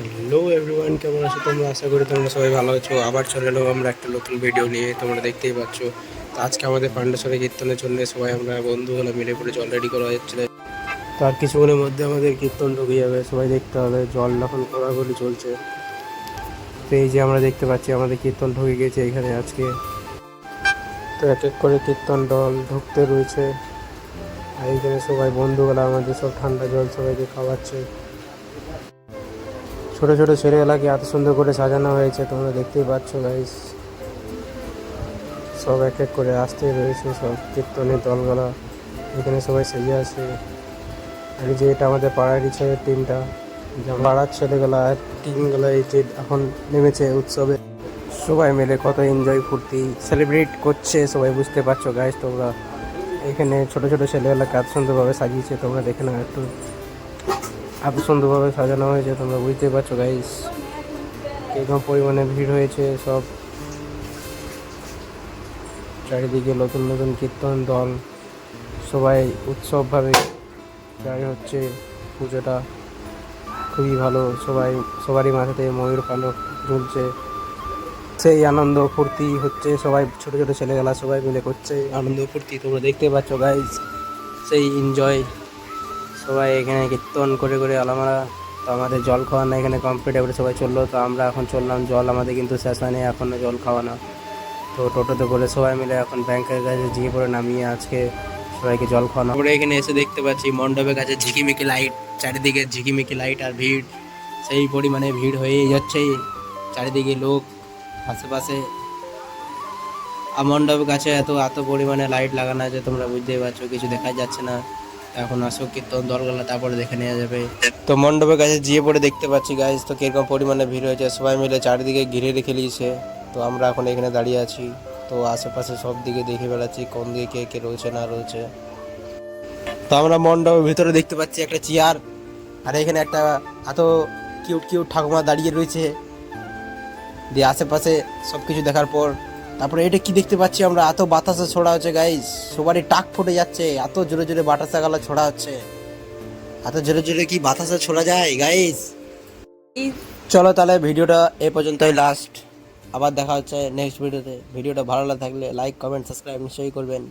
Hello everyone, কেমন আছো তোমরা? আশা করি তোমরা সবাই ভালো আছো। আবার চলে এলাম আমরা একটা নতুন ভিডিও নিয়ে, তোমরা দেখতেই পাচ্ছ। তো আজকে আমাদের পাণ্ডেশ্বরে কীর্তনের জন্য সবাই আমরা বন্ধুগুলো মিলে পড়ে জল রেডি করা হচ্ছিল। তার কিছুক্ষণের মধ্যে আমাদের কীর্তন ঢুকে যাবে, সবাই দেখতে হবে। জল এখন ঘোরাঘুরি চলছে। তো এই যে আমরা দেখতে পাচ্ছি আমাদের কীর্তন ঢুকে গেছে এখানে আজকে। তো এক এক করে কীর্তন দল ঢুকতে রয়েছে। আর এইখানে সবাই বন্ধুগুলো আমাদের সব ঠান্ডা জল সবাইকে খাওয়াচ্ছে। ছোট ছোট ছেলেগুলাকে এত সুন্দর করে সাজানো হয়েছে, তোমরা দেখতেই পাচ্ছ গাইস। সব এক এক করে আসতে রয়েছে, সব কীর্তনের দলগুলা এখানে সবাই সেজে আছে। আর এই যে এটা আমাদের পাড়ারই ছেলের টিমটা, পাড়ার ছেলেগুলা টিমগুলো এই যে এখন নেমেছে উৎসবে। সবাই মিলে কত এনজয় ফুর্তি সেলিব্রেট করছে, সবাই বুঝতে পারছো গাইস তোমরা। এখানে ছোট ছোট ছেলেগুলাকে এত সুন্দরভাবে সাজিয়েছে, তোমরা দেখে নাও একটু। এত সুন্দরভাবে সাজানো হয়েছে, তোমরা বুঝতে পারছো গাইস কিরকম পরিমাণে ভিড় হয়েছে। সব চারিদিকে নতুন নতুন কীর্তন দল, সবাই উৎসবভাবে যাই হচ্ছে পুজোটা খুবই ভালো। সবারই মাথাতে ময়ূর পালক ঝুলছে, সেই আনন্দ ফুর্তি হচ্ছে। সবাই ছোট ছোট ছেলেগুলা সবাই মিলে করছে আনন্দ ফুর্তি, তোমরা দেখতে পাচ্ছ গাইস। সেই এনজয় সবাই এখানে কীর্তন করে করে আলামারা। তো আমাদের জল খাওয়ানো এখানে কমপ্লিট এবারে সবাই চললো। তো আমরা এখন চললাম, জল আমাদের কিন্তু শেষ হয়নি, এখনও জল খাওয়ানো। তো টোটোতে করে সবাই মিলে এখন ব্যাংকের কাছে জিয়ে পড়ে নামিয়ে আজকে সবাইকে জল খাওয়ানো। আমরা এখানে এসে দেখতে পাচ্ছি মণ্ডপের কাছে ঝিকিমিকি লাইট, চারিদিকে ঝিকিমিকি লাইট আর ভিড়, সেই পরিমাণে ভিড় হয়েই যাচ্ছে। চারিদিকে লোক আশেপাশে, আর মণ্ডপের কাছে এত পরিমাণে লাইট লাগানো আছে, তোমরা বুঝতেই পারছো কিছু দেখা যাচ্ছে না। এখন আসো কীর্তন দলগুলো, তারপরে দেখে নেওয়া যাবে। তো মণ্ডপের কাছে গিয়ে পড়ে দেখতে পাচ্ছি গাইজ, তো কিরকম পরিমাণে ভিড় হয়েছে, সবাই মিলে চারিদিকে ঘিরে রেখে নিয়েছে। তো আমরা এখন এখানে দাঁড়িয়ে আছি, তো আশেপাশে সব দিকে দেখে বেড়াচ্ছি কোন দিকে কে কে রয়েছে না রয়েছে। তো আমরা মণ্ডপের ভিতরে দেখতে পাচ্ছি একটা চেয়ার, আর এখানে একটা এত কিউট কিউট ঠাকুমা দাঁড়িয়ে রয়েছে। দিয়ে আশেপাশে সব কিছু দেখার পর তারপরে এটা কি দেখতে পাচ্ছি আমরা, এত বাতাসে ছোড়া হচ্ছে গাইস, সবারই টাক ফুটে যাচ্ছে, এত জোরে জোরে বাতাসা গালা ছোড়া হচ্ছে। এত জোরে জোরে কি বাতাসে ছোড়া যায় গাইস? চলো তাহলে ভিডিওটা এ পর্যন্তই লাস্ট, আবার দেখা হচ্ছে নেক্সট ভিডিওতে। ভিডিওটা ভালো লাগলে লাইক কমেন্ট সাবস্ক্রাইব নিশ্চয়ই করবেন।